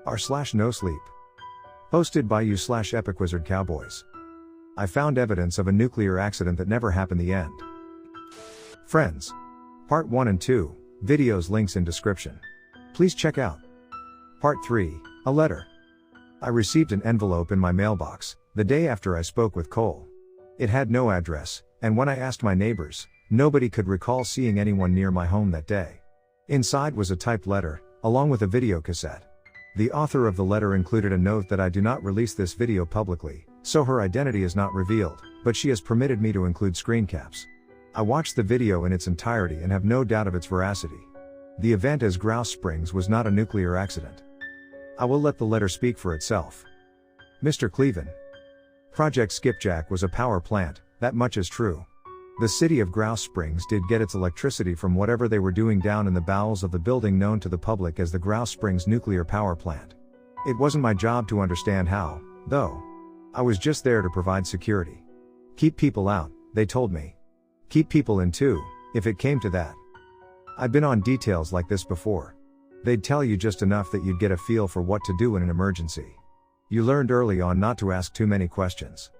r/NoSleep. Posted by you/epicwizardcowboys. I found evidence of a nuclear accident that never happened. The end. Friends. Part 1 and 2, videos links in description. Please check out. Part 3, a letter. I received an envelope in my mailbox, the day after I spoke with Cole. It had no address, and when I asked my neighbors, nobody could recall seeing anyone near my home that day. Inside was a typed letter, along with a video cassette. The author of the letter included a note that I do not release this video publicly, so her identity is not revealed, but she has permitted me to include screen caps. I watched the video in its entirety and have no doubt of its veracity. The event at Grouse Springs was not a nuclear accident. I will let the letter speak for itself. Mr. Cleven. Project Skipjack was a power plant, that much is true. The city of Grouse Springs did get its electricity from whatever they were doing down in the bowels of the building known to the public as the Grouse Springs Nuclear Power Plant. It wasn't my job to understand how, though. I was just there to provide security. Keep people out, they told me. Keep people in too, if it came to that. I'd been on details like this before. They'd tell you just enough that you'd get a feel for what to do in an emergency. You learned early on not to ask too many questions.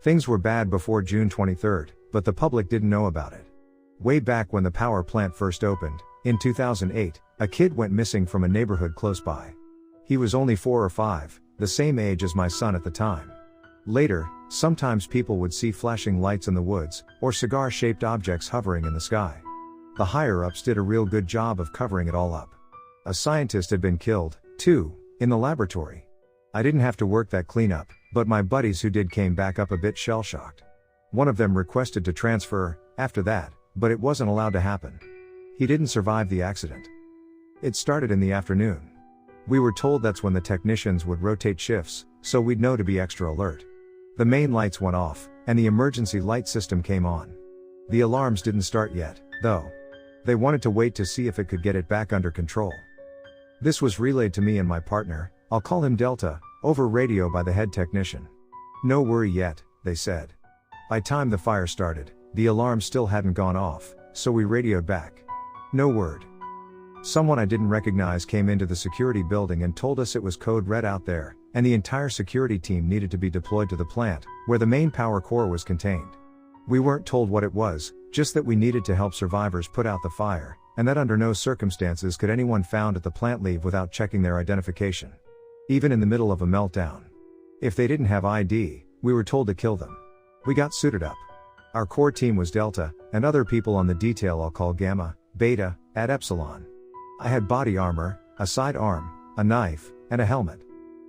Things were bad before June 23rd, but the public didn't know about it. Way back when the power plant first opened, in 2008, a kid went missing from a neighborhood close by. He was only 4 or 5, the same age as my son at the time. Later, sometimes people would see flashing lights in the woods, or cigar-shaped objects hovering in the sky. The higher-ups did a real good job of covering it all up. A scientist had been killed, too, in the laboratory. I didn't have to work that cleanup, but my buddies who did came back up a bit shell-shocked. One of them requested to transfer, after that, but it wasn't allowed to happen. He didn't survive the accident. It started in the afternoon. We were told that's when the technicians would rotate shifts, so we'd know to be extra alert. The main lights went off, and the emergency light system came on. The alarms didn't start yet, though. They wanted to wait to see if it could get it back under control. This was relayed to me and my partner, I'll call him Delta, over radio by the head technician. No worry yet, they said. By time the fire started, the alarm still hadn't gone off, so we radioed back. No word. Someone I didn't recognize came into the security building and told us it was code red out there, and the entire security team needed to be deployed to the plant, where the main power core was contained. We weren't told what it was, just that we needed to help survivors put out the fire, and that under no circumstances could anyone found at the plant leave without checking their identification. Even in the middle of a meltdown. If they didn't have ID, we were told to kill them. We got suited up. Our core team was Delta, and other people on the detail I'll call Gamma, Beta, at Epsilon. I had body armor, a sidearm, a knife, and a helmet.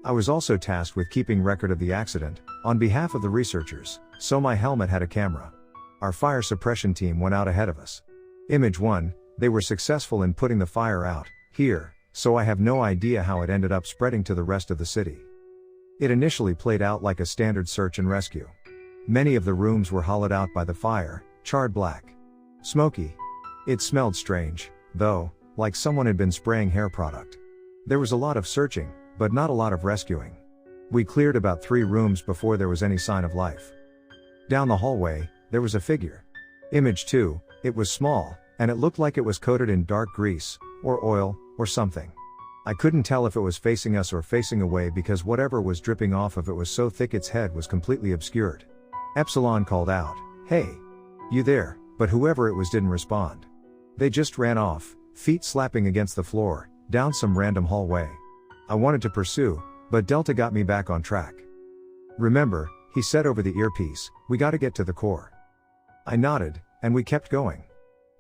I was also tasked with keeping record of the accident, on behalf of the researchers, so my helmet had a camera. Our fire suppression team went out ahead of us. Image 1, they were successful in putting the fire out, here, so I have no idea how it ended up spreading to the rest of the city. It initially played out like a standard search and rescue. Many of the rooms were hollowed out by the fire, charred black. Smoky. It smelled strange, though, like someone had been spraying hair product. There was a lot of searching, but not a lot of rescuing. We cleared about 3 rooms before there was any sign of life. Down the hallway, there was a figure. Image 2, it was small, and it looked like it was coated in dark grease, or oil, or something. I couldn't tell if it was facing us or facing away because whatever was dripping off of it was so thick its head was completely obscured. Epsilon called out, "Hey! You there?" but whoever it was didn't respond. They just ran off, feet slapping against the floor, down some random hallway. I wanted to pursue, but Delta got me back on track. "Remember," he said over the earpiece, "we gotta get to the core." I nodded, and we kept going.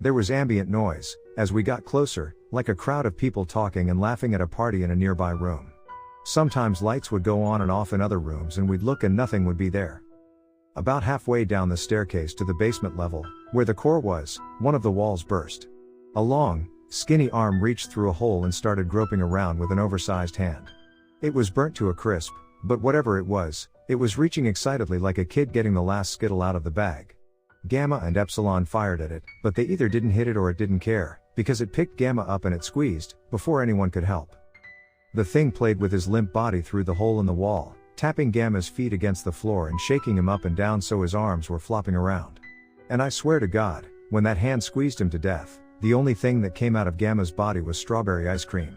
There was ambient noise, as we got closer, like a crowd of people talking and laughing at a party in a nearby room. Sometimes lights would go on and off in other rooms and we'd look and nothing would be there. About halfway down the staircase to the basement level, where the core was, one of the walls burst. A long, skinny arm reached through a hole and started groping around with an oversized hand. It was burnt to a crisp, but whatever it was reaching excitedly like a kid getting the last Skittle out of the bag. Gamma and Epsilon fired at it, but they either didn't hit it or it didn't care, because it picked Gamma up and it squeezed, before anyone could help. The thing played with his limp body through the hole in the wall, tapping Gamma's feet against the floor and shaking him up and down so his arms were flopping around. And I swear to God, when that hand squeezed him to death, the only thing that came out of Gamma's body was strawberry ice cream.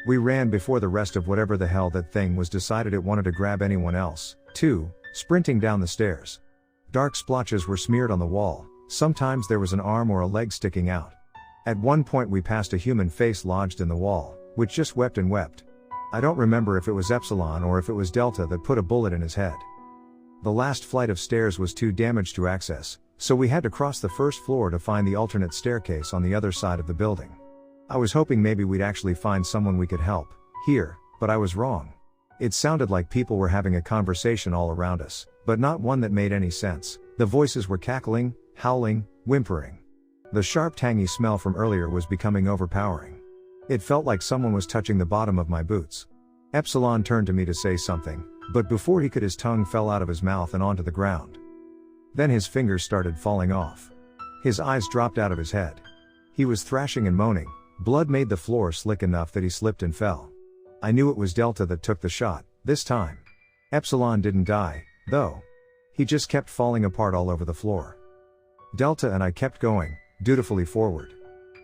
We ran before the rest of whatever the hell that thing was decided it wanted to grab anyone else, too, sprinting down the stairs. Dark splotches were smeared on the wall, sometimes there was an arm or a leg sticking out. At one point we passed a human face lodged in the wall, which just wept and wept. I don't remember if it was Epsilon or if it was Delta that put a bullet in his head. The last flight of stairs was too damaged to access, so we had to cross the first floor to find the alternate staircase on the other side of the building. I was hoping maybe we'd actually find someone we could help here, but I was wrong. It sounded like people were having a conversation all around us, but not one that made any sense. The voices were cackling, howling, whimpering. The sharp tangy smell from earlier was becoming overpowering. It felt like someone was touching the bottom of my boots. Epsilon turned to me to say something, but before he could his tongue fell out of his mouth and onto the ground. Then his fingers started falling off. His eyes dropped out of his head. He was thrashing and moaning. Blood made the floor slick enough that he slipped and fell. I knew it was Delta that took the shot, this time. Epsilon didn't die, though. He just kept falling apart all over the floor. Delta and I kept going, dutifully forward.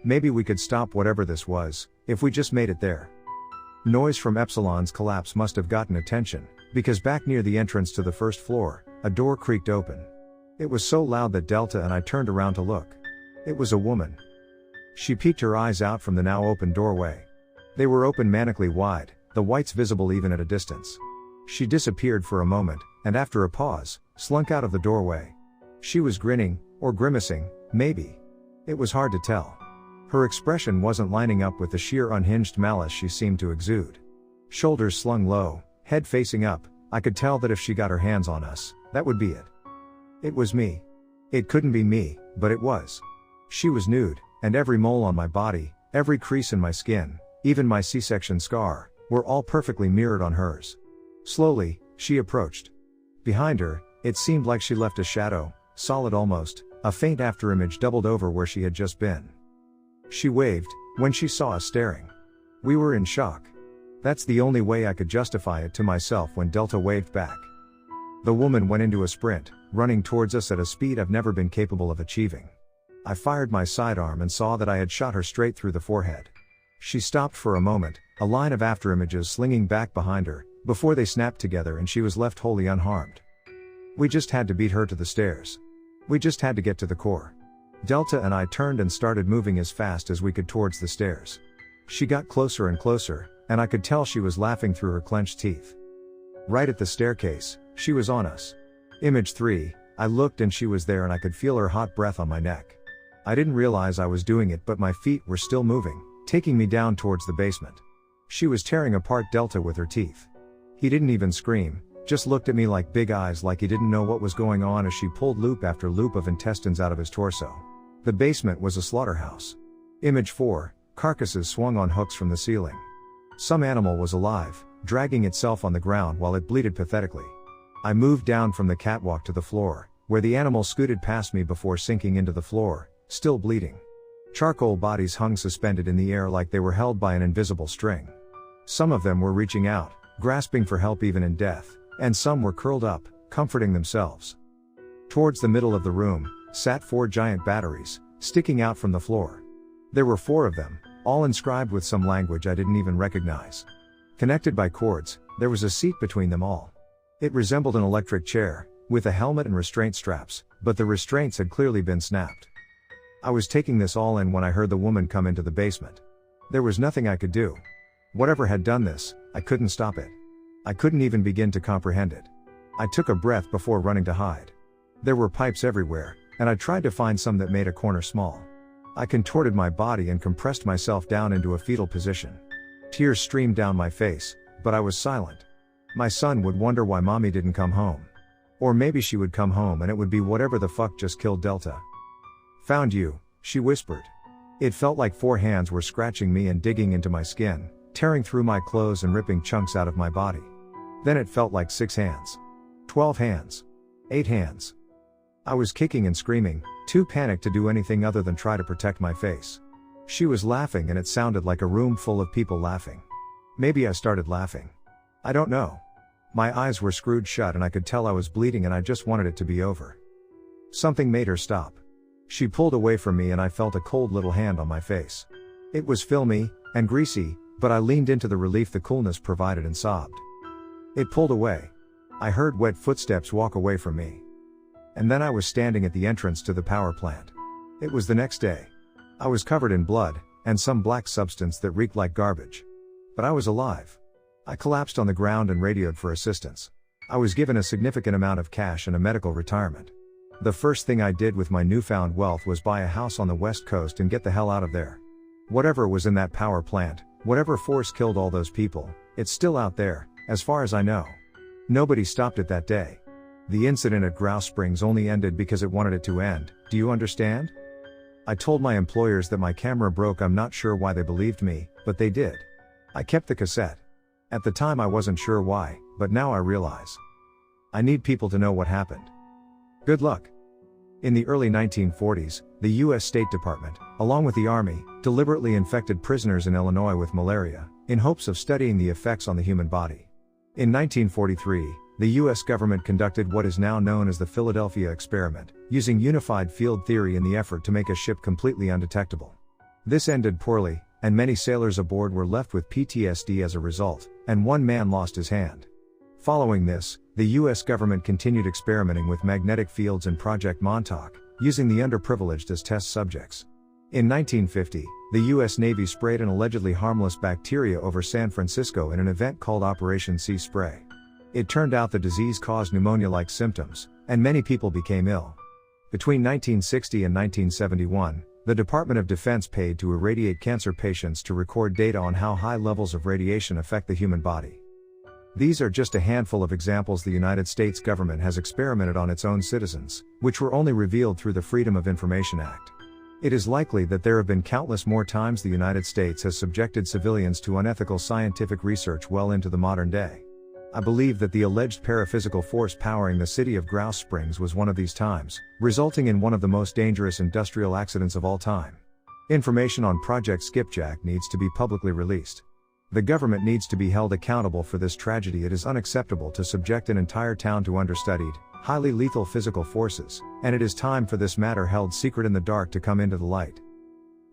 Maybe we could stop whatever this was, if we just made it there. Noise from Epsilon's collapse must have gotten attention, because back near the entrance to the first floor, a door creaked open. It was so loud that Delta and I turned around to look. It was a woman. She peeked her eyes out from the now open doorway. They were open manically wide, the whites visible even at a distance. She disappeared for a moment, and after a pause, slunk out of the doorway. She was grinning, or grimacing, maybe. It was hard to tell. Her expression wasn't lining up with the sheer unhinged malice she seemed to exude. Shoulders slung low, head facing up, I could tell that if she got her hands on us, that would be it. It was me. It couldn't be me, but it was. She was nude, and every mole on my body, every crease in my skin, even my C-section scar, were all perfectly mirrored on hers. Slowly, she approached. Behind her, it seemed like she left a shadow, solid almost, a faint afterimage doubled over where she had just been. She waved, when she saw us staring. We were in shock. That's the only way I could justify it to myself when Delta waved back. The woman went into a sprint, running towards us at a speed I've never been capable of achieving. I fired my sidearm and saw that I had shot her straight through the forehead. She stopped for a moment, a line of afterimages slinging back behind her, before they snapped together and she was left wholly unharmed. We just had to beat her to the stairs. We just had to get to the core. Delta and I turned and started moving as fast as we could towards the stairs. She got closer and closer, and I could tell she was laughing through her clenched teeth. Right at the staircase, she was on us. Image 3, I looked and she was there and I could feel her hot breath on my neck. I didn't realize I was doing it, but my feet were still moving, taking me down towards the basement. She was tearing apart Delta with her teeth. He didn't even scream, just looked at me like big eyes like he didn't know what was going on as she pulled loop after loop of intestines out of his torso. The basement was a slaughterhouse. Image 4, carcasses swung on hooks from the ceiling. Some animal was alive, dragging itself on the ground while it bleated pathetically. I moved down from the catwalk to the floor, where the animal scooted past me before sinking into the floor, still bleeding. Charcoal bodies hung suspended in the air like they were held by an invisible string. Some of them were reaching out, grasping for help even in death, and some were curled up, comforting themselves. Towards the middle of the room, sat 4 giant batteries, sticking out from the floor. There were 4 of them, all inscribed with some language I didn't even recognize. Connected by cords, there was a seat between them all. It resembled an electric chair, with a helmet and restraint straps, but the restraints had clearly been snapped. I was taking this all in when I heard the woman come into the basement. There was nothing I could do. Whatever had done this, I couldn't stop it. I couldn't even begin to comprehend it. I took a breath before running to hide. There were pipes everywhere, and I tried to find some that made a corner small. I contorted my body and compressed myself down into a fetal position. Tears streamed down my face, but I was silent. My son would wonder why mommy didn't come home. Or maybe she would come home and it would be whatever the fuck just killed Delta. "Found you," she whispered. It felt like 4 hands were scratching me and digging into my skin, tearing through my clothes and ripping chunks out of my body. Then it felt like 6 hands. 12 hands. 8 hands. I was kicking and screaming, too panicked to do anything other than try to protect my face. She was laughing and it sounded like a room full of people laughing. Maybe I started laughing. I don't know. My eyes were screwed shut and I could tell I was bleeding and I just wanted it to be over. Something made her stop. She pulled away from me and I felt a cold little hand on my face. It was filmy, and greasy, But I leaned into the relief the coolness provided and sobbed. It pulled away. I heard wet footsteps walk away from me. And then I was standing at the entrance to the power plant. It was the next day. I was covered in blood, and some black substance that reeked like garbage. But I was alive. I collapsed on the ground and radioed for assistance. I was given a significant amount of cash and a medical retirement. The first thing I did with my newfound wealth was buy a house on the West Coast and get the hell out of there. Whatever was in that power plant, whatever force killed all those people, it's still out there, as far as I know. Nobody stopped it that day. The incident at Grouse Springs only ended because it wanted it to end, do you understand? I told my employers that my camera broke. I'm not sure why they believed me, but they did. I kept the cassette. At the time I wasn't sure why, but now I realize. I need people to know what happened. Good luck. In the early 1940s, the U.S. State Department, along with the Army, deliberately infected prisoners in Illinois with malaria, in hopes of studying the effects on the human body. In 1943, the U.S. government conducted what is now known as the Philadelphia experiment, using unified field theory in the effort to make a ship completely undetectable. This ended poorly, and many sailors aboard were left with PTSD as a result, and one man lost his hand. Following this, the U.S. government continued experimenting with magnetic fields in Project Montauk, using the underprivileged as test subjects. In 1950, the U.S. Navy sprayed an allegedly harmless bacteria over San Francisco in an event called Operation Sea Spray. It turned out the disease caused pneumonia-like symptoms, and many people became ill. Between 1960 and 1971, the Department of Defense paid to irradiate cancer patients to record data on how high levels of radiation affect the human body. These are just a handful of examples the United States government has experimented on its own citizens, which were only revealed through the Freedom of Information Act. It is likely that there have been countless more times the United States has subjected civilians to unethical scientific research well into the modern day. I believe that the alleged paraphysical force powering the city of Grouse Springs was one of these times, resulting in one of the most dangerous industrial accidents of all time. Information on Project Skipjack needs to be publicly released. The government needs to be held accountable for this tragedy. It is unacceptable to subject an entire town to understudied, highly lethal physical forces, and it is time for this matter held secret in the dark to come into the light.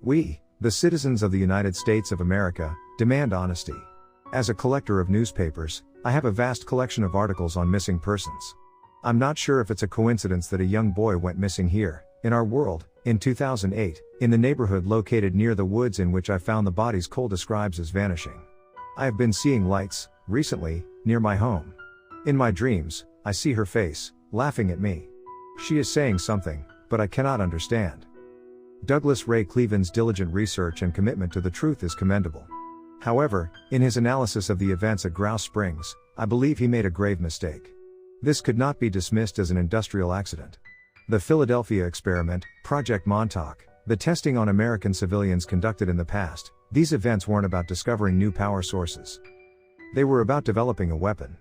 We, the citizens of the United States of America, demand honesty. As a collector of newspapers, I have a vast collection of articles on missing persons. I'm not sure if it's a coincidence that a young boy went missing here, in our world, in 2008, in the neighborhood located near the woods in which I found the bodies Cole describes as vanishing. I have been seeing lights, recently, near my home. In my dreams, I see her face, laughing at me. She is saying something, but I cannot understand. Douglas Ray Cleven's diligent research and commitment to the truth is commendable. However, in his analysis of the events at Grouse Springs, I believe he made a grave mistake. This could not be dismissed as an industrial accident. The Philadelphia experiment, Project Montauk, the testing on American civilians conducted in the past, these events weren't about discovering new power sources. They were about developing a weapon.